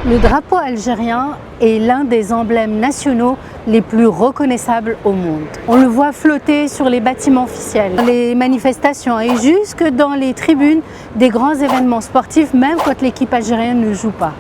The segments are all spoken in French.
Le drapeau algérien est l'un des emblèmes nationaux les plus reconnaissables au monde. On le voit flotter sur les bâtiments officiels, les manifestations et jusque dans les tribunes des grands événements sportifs, même quand l'équipe algérienne ne joue pas.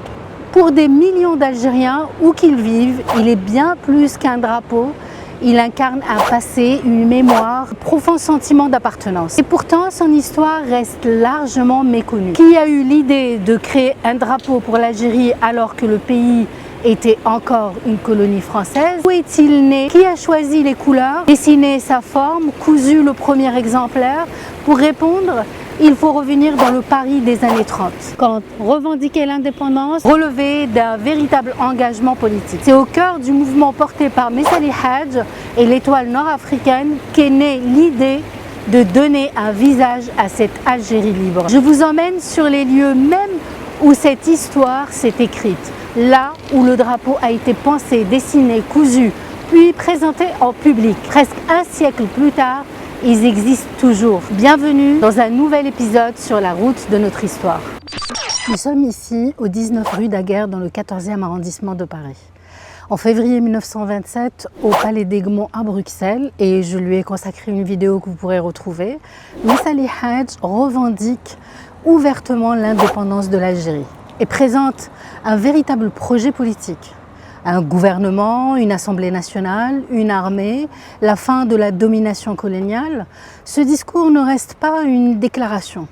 Pour des millions d'Algériens, où qu'ils vivent, il est bien plus qu'un drapeau. Il incarne un passé, une mémoire, un profond sentiment d'appartenance. Et pourtant, son histoire reste largement méconnue. Qui a eu l'idée de créer un drapeau pour l'Algérie alors que le pays était encore une colonie française? Où est-il né? Qui a choisi les couleurs, dessiné sa forme, cousu le premier exemplaire? Pour répondre, il faut revenir dans le Paris des années 30, quand revendiquer l'indépendance relevait d'un véritable engagement politique. C'est au cœur du mouvement porté par Messali Hadj et l'étoile nord-africaine qu'est née l'idée de donner un visage à cette Algérie libre. Je vous emmène sur les lieux même où cette histoire s'est écrite, là où le drapeau a été pensé, dessiné, cousu, puis présenté en public. Presque un siècle plus tard, ils existent toujours. Bienvenue dans un nouvel épisode sur la route de notre histoire. Nous sommes ici au 19 rue Daguerre dans le 14e arrondissement de Paris. En février 1927, au Palais d'Egmont à Bruxelles, et je lui ai consacré une vidéo que vous pourrez retrouver, Messali Hadj revendique ouvertement l'indépendance de l'Algérie et présente un véritable projet politique. Un gouvernement, une assemblée nationale, une armée, la fin de la domination coloniale. Ce discours ne reste pas une déclaration.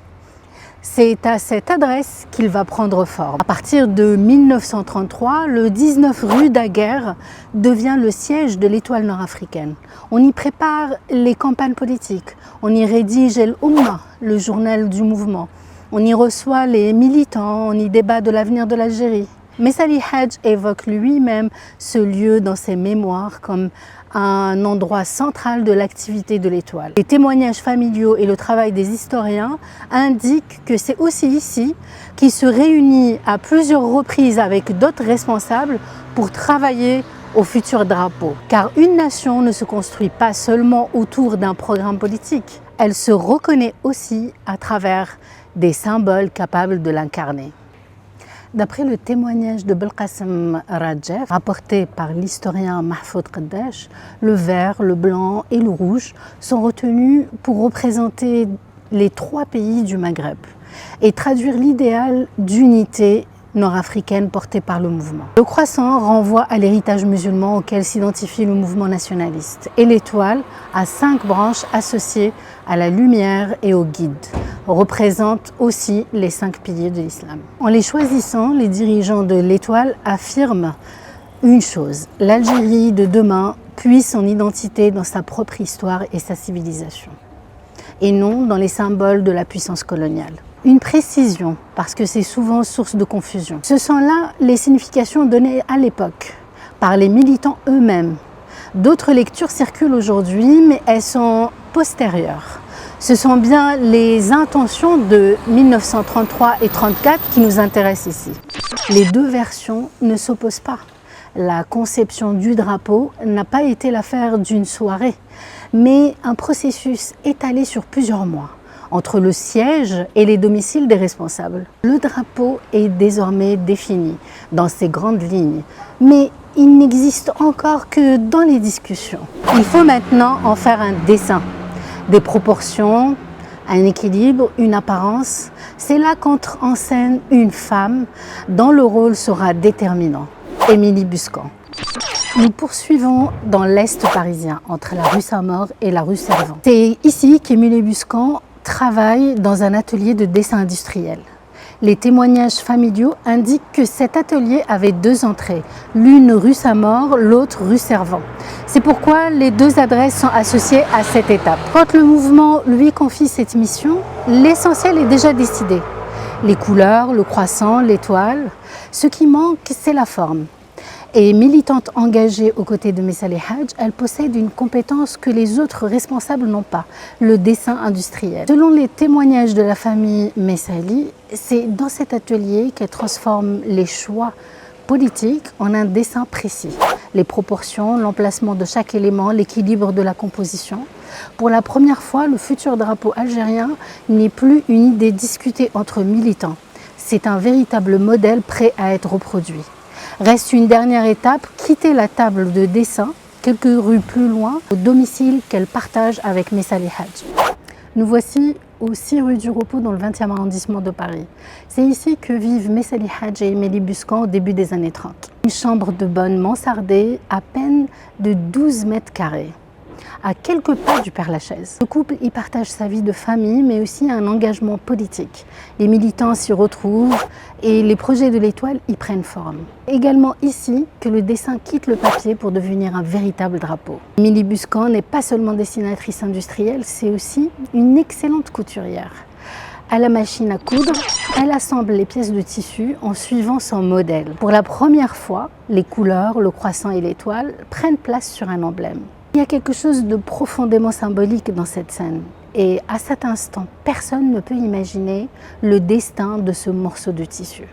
C'est à cette adresse qu'il va prendre forme. À partir de 1933, le 19 rue Daguerre devient le siège de l'étoile nord-africaine. On y prépare les campagnes politiques, on y rédige El Oumma, le journal du mouvement. On y reçoit les militants, on y débat de l'avenir de l'Algérie. Messali Hadj évoque lui-même ce lieu dans ses mémoires comme un endroit central de l'activité de l'étoile. Les témoignages familiaux et le travail des historiens indiquent que c'est aussi ici qu'il se réunit à plusieurs reprises avec d'autres responsables pour travailler au futur drapeau. Car une nation ne se construit pas seulement autour d'un programme politique, elle se reconnaît aussi à travers des symboles capables de l'incarner. D'après le témoignage de Belkacem Rajef, rapporté par l'historien Mahfoud Qaddash, le vert, le blanc et le rouge sont retenus pour représenter les trois pays du Maghreb et traduire l'idéal d'unité nord-africaine portée par le mouvement. Le croissant renvoie à l'héritage musulman auquel s'identifie le mouvement nationaliste et l'étoile a 5 branches associées à la lumière et au guide, représente aussi les 5 piliers de l'islam. En les choisissant, les dirigeants de l'étoile affirment une chose: l'Algérie de demain puise son identité dans sa propre histoire et sa civilisation, et non dans les symboles de la puissance coloniale. Une précision, parce que c'est souvent source de confusion. Ce sont là les significations données à l'époque par les militants eux-mêmes. D'autres lectures circulent aujourd'hui, mais elles sont postérieures. Ce sont bien les intentions de 1933 et 1934 qui nous intéressent ici. Les deux versions ne s'opposent pas. La conception du drapeau n'a pas été l'affaire d'une soirée, mais un processus étalé sur plusieurs mois, entre le siège et les domiciles des responsables. Le drapeau est désormais défini dans ses grandes lignes, mais il n'existe encore que dans les discussions. Il faut maintenant en faire un dessin, des proportions, un équilibre, une apparence. C'est là qu'entre en scène une femme dont le rôle sera déterminant, Émilie Buscan. Nous poursuivons dans l'Est parisien, entre la rue Saint-Maur et la rue Servan. C'est ici qu'Émilie Buscan travaille dans un atelier de dessin industriel. Les témoignages familiaux indiquent que cet atelier avait 2 entrées, l'une rue Saint-Maur, l'autre rue Servan. C'est pourquoi les 2 adresses sont associées à cette étape. Quand le mouvement lui confie cette mission, l'essentiel est déjà décidé. Les couleurs, le croissant, l'étoile. Ce qui manque, c'est la forme. Et militante engagée aux côtés de Messali Hadj, elle possède une compétence que les autres responsables n'ont pas, le dessin industriel. Selon les témoignages de la famille Messali, c'est dans cet atelier qu'elle transforme les choix politiques en un dessin précis. Les proportions, l'emplacement de chaque élément, l'équilibre de la composition. Pour la première fois, le futur drapeau algérien n'est plus une idée discutée entre militants. C'est un véritable modèle prêt à être reproduit. Reste une dernière étape, quitter la table de dessin, quelques rues plus loin, au domicile qu'elle partage avec Messali Hadj. Nous voici au 6 rue du Repos dans le 20e arrondissement de Paris. C'est ici que vivent Messali Hadj et Émilie Buscan au début des années 30. Une chambre de bonne mansardée à peine de 12 mètres carrés, à quelques pas du Père-Lachaise. Le couple y partage sa vie de famille, mais aussi un engagement politique. Les militants s'y retrouvent et les projets de l'Étoile y prennent forme. Également ici que le dessin quitte le papier pour devenir un véritable drapeau. Émilie Buscan n'est pas seulement dessinatrice industrielle, c'est aussi une excellente couturière. À la machine à coudre, elle assemble les pièces de tissu en suivant son modèle. Pour la première fois, les couleurs, le croissant et l'étoile prennent place sur un emblème. Il y a quelque chose de profondément symbolique dans cette scène. Et à cet instant, personne ne peut imaginer le destin de ce morceau de tissu.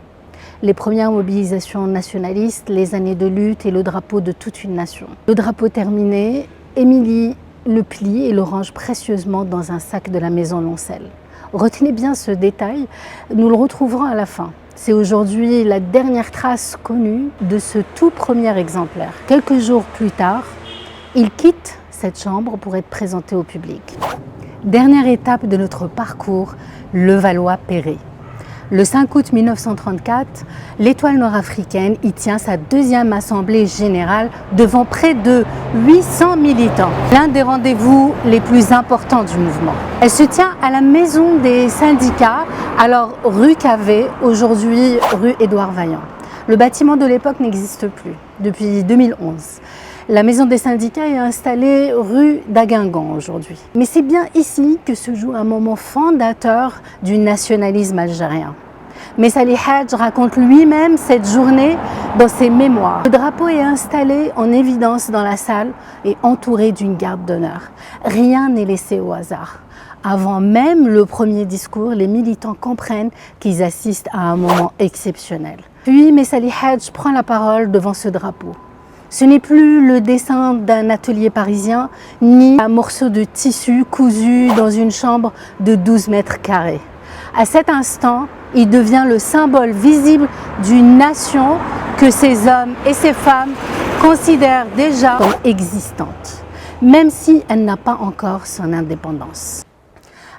Les premières mobilisations nationalistes, les années de lutte et le drapeau de toute une nation. Le drapeau terminé, Émilie le plie et le range précieusement dans un sac de la maison Loncel. Retenez bien ce détail, nous le retrouverons à la fin. C'est aujourd'hui la dernière trace connue de ce tout premier exemplaire. Quelques jours plus tard, il quitte cette chambre pour être présenté au public. Dernière étape de notre parcours, Levallois-Perret. Le 5 août 1934, l'Étoile nord-africaine y tient sa deuxième assemblée générale devant près de 800 militants. L'un des rendez-vous les plus importants du mouvement. Elle se tient à la maison des syndicats, alors rue Cavé, aujourd'hui rue Édouard Vaillant. Le bâtiment de l'époque n'existe plus depuis 2011. La maison des syndicats est installée rue d'Aguingamp aujourd'hui. Mais c'est bien ici que se joue un moment fondateur du nationalisme algérien. Messali Hadj raconte lui-même cette journée dans ses mémoires. Le drapeau est installé en évidence dans la salle et entouré d'une garde d'honneur. Rien n'est laissé au hasard. Avant même le premier discours, les militants comprennent qu'ils assistent à un moment exceptionnel. Puis Messali Hadj prend la parole devant ce drapeau. Ce n'est plus le dessin d'un atelier parisien, ni un morceau de tissu cousu dans une chambre de 12 mètres carrés. À cet instant, il devient le symbole visible d'une nation que ces hommes et ces femmes considèrent déjà comme existante, même si elle n'a pas encore son indépendance.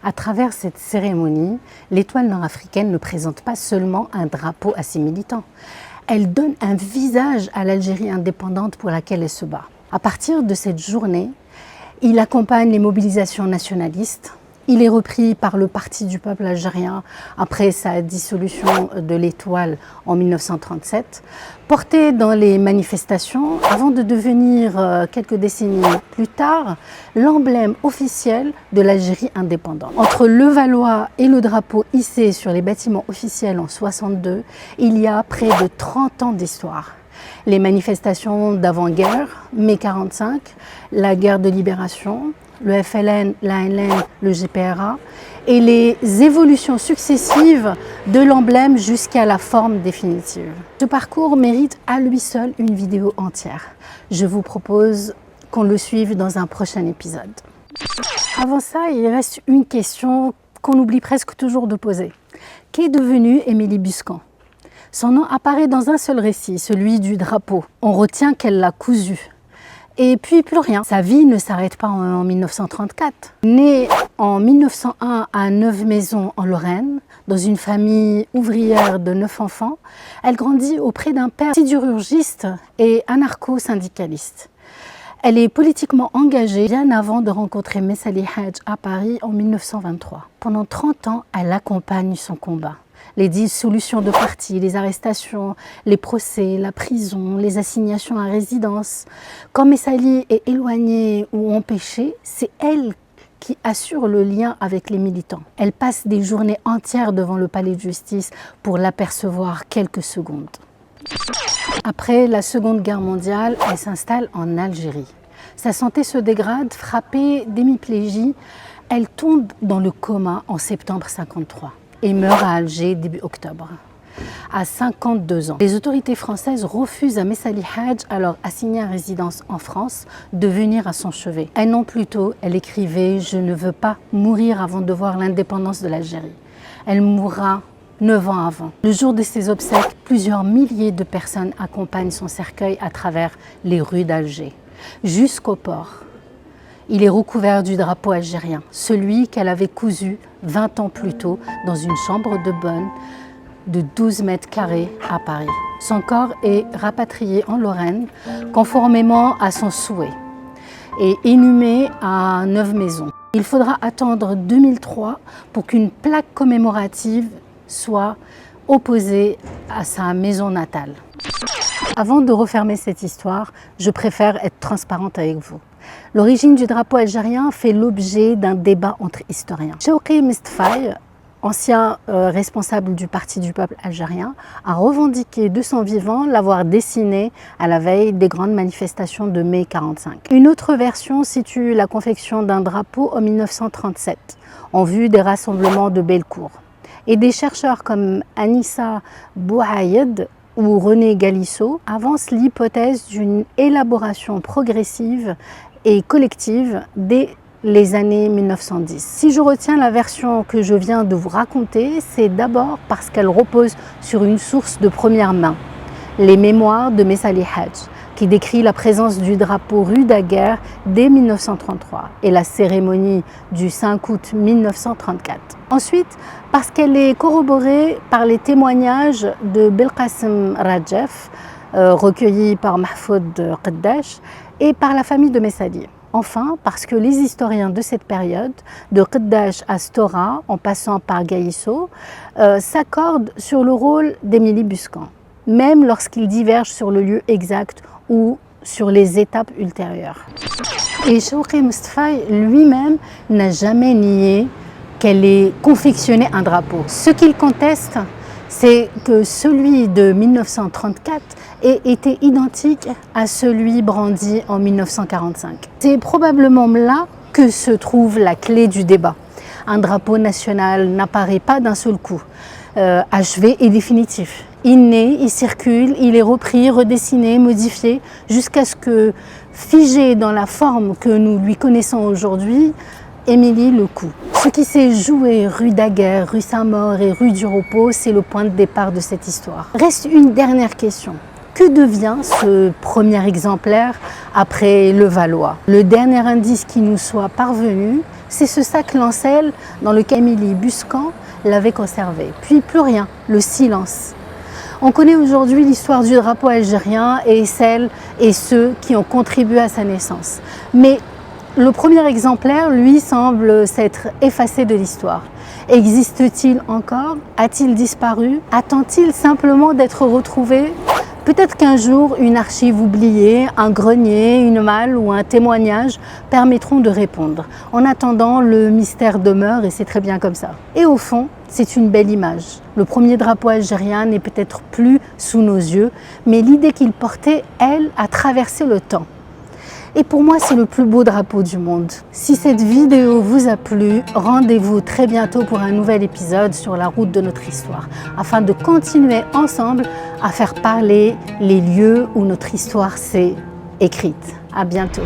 À travers cette cérémonie, l'Étoile nord-africaine ne présente pas seulement un drapeau à ses militants. Elle donne un visage à l'Algérie indépendante pour laquelle elle se bat. À partir de cette journée, il accompagne les mobilisations nationalistes. Il est repris par le Parti du peuple algérien après sa dissolution de l'Étoile en 1937, porté dans les manifestations avant de devenir, quelques décennies plus tard, l'emblème officiel de l'Algérie indépendante. Entre Levallois et le drapeau hissé sur les bâtiments officiels en 1962, il y a près de 30 ans d'histoire. Les manifestations d'avant-guerre, mai 1945, la guerre de libération, le FLN, l'ANL, le GPRA et les évolutions successives de l'emblème jusqu'à la forme définitive. Ce parcours mérite à lui seul une vidéo entière. Je vous propose qu'on le suive dans un prochain épisode. Avant ça, il reste une question qu'on oublie presque toujours de poser. Qu'est devenue Émilie Buscan ? Son nom apparaît dans un seul récit, celui du drapeau. On retient qu'elle l'a cousu. Et puis plus rien. Sa vie ne s'arrête pas en 1934. Née en 1901 à Neuve-Maisons en Lorraine, dans une famille ouvrière de 9 enfants, elle grandit auprès d'un père sidérurgiste et anarcho-syndicaliste. Elle est politiquement engagée bien avant de rencontrer Messali Hadj à Paris en 1923. Pendant 30 ans, elle accompagne son combat. Les dissolutions de partis, les arrestations, les procès, la prison, les assignations à résidence. Quand Messali est éloignée ou empêchée, c'est elle qui assure le lien avec les militants. Elle passe des journées entières devant le palais de justice pour l'apercevoir quelques secondes. Après la Seconde Guerre mondiale, elle s'installe en Algérie. Sa santé se dégrade, frappée d'hémiplégie. Elle tombe dans le coma en septembre 1953. Et meurt à Alger début octobre, à 52 ans. Les autorités françaises refusent à Messali Hadj, alors assignée à résidence en France, de venir à son chevet. Un an plus tôt, elle écrivait « Je ne veux pas mourir avant de voir l'indépendance de l'Algérie ». Elle mourra 9 ans avant. Le jour de ses obsèques, plusieurs milliers de personnes accompagnent son cercueil à travers les rues d'Alger, jusqu'au port. Il est recouvert du drapeau algérien, celui qu'elle avait cousu 20 ans plus tôt dans une chambre de bonne de 12 mètres carrés à Paris. Son corps est rapatrié en Lorraine conformément à son souhait et inhumé à Neuve-Maisons. Il faudra attendre 2003 pour qu'une plaque commémorative soit opposée à sa maison natale. Avant de refermer cette histoire, je préfère être transparente avec vous. L'origine du drapeau algérien fait l'objet d'un débat entre historiens. Chawki Mestfaï, ancien responsable du Parti du peuple algérien, a revendiqué de son vivant l'avoir dessiné à la veille des grandes manifestations de mai 1945. Une autre version situe la confection d'un drapeau en 1937, en vue des rassemblements de Bellecour. Et des chercheurs comme Anissa Bouhaïed ou René Galissot avancent l'hypothèse d'une élaboration progressive et collective dès les années 1910. Si je retiens la version que je viens de vous raconter, c'est d'abord parce qu'elle repose sur une source de première main, les mémoires de Messali Hadj, qui décrit la présence du drapeau rue Daguerre dès 1933 et la cérémonie du 5 août 1934. Ensuite, parce qu'elle est corroborée par les témoignages de Belkacem Rajef, recueillis par Mahfoud Qaddash, et par la famille de Messali. Enfin, parce que les historiens de cette période, de Qaddash à Stora, en passant par Gaïsso, s'accordent sur le rôle d'Émilie Buscan, même lorsqu'ils divergent sur le lieu exact ou sur les étapes ultérieures. Et Chawki Mestfaï lui-même n'a jamais nié qu'elle ait confectionné un drapeau. Ce qu'il conteste, c'est que celui de 1934 ait été identique à celui brandi en 1945. C'est probablement là que se trouve la clé du débat. Un drapeau national n'apparaît pas d'un seul coup, achevé et définitif. Il naît, il circule, il est repris, redessiné, modifié, jusqu'à ce que, figé dans la forme que nous lui connaissons aujourd'hui, Émilie le coup. Ce qui s'est joué rue Daguerre, rue Saint-Maur et rue du Repos, c'est le point de départ de cette histoire. Reste une dernière question. Que devient ce premier exemplaire après le Valois? Le dernier indice qui nous soit parvenu, c'est ce sac lancel dans lequel Émilie Buscan l'avait conservé. Puis plus rien, le silence. On connaît aujourd'hui l'histoire du drapeau algérien et celles et ceux qui ont contribué à sa naissance. Mais le premier exemplaire, lui, semble s'être effacé de l'histoire. Existe-t-il encore? A-t-il disparu? Attend-il simplement d'être retrouvé? Peut-être qu'un jour, une archive oubliée, un grenier, une malle ou un témoignage permettront de répondre. En attendant, le mystère demeure et c'est très bien comme ça. Et au fond, c'est une belle image. Le premier drapeau algérien n'est peut-être plus sous nos yeux, mais l'idée qu'il portait, elle, a traversé le temps. Et pour moi, c'est le plus beau drapeau du monde. Si cette vidéo vous a plu, rendez-vous très bientôt pour un nouvel épisode sur la route de notre histoire, afin de continuer ensemble à faire parler les lieux où notre histoire s'est écrite. À bientôt.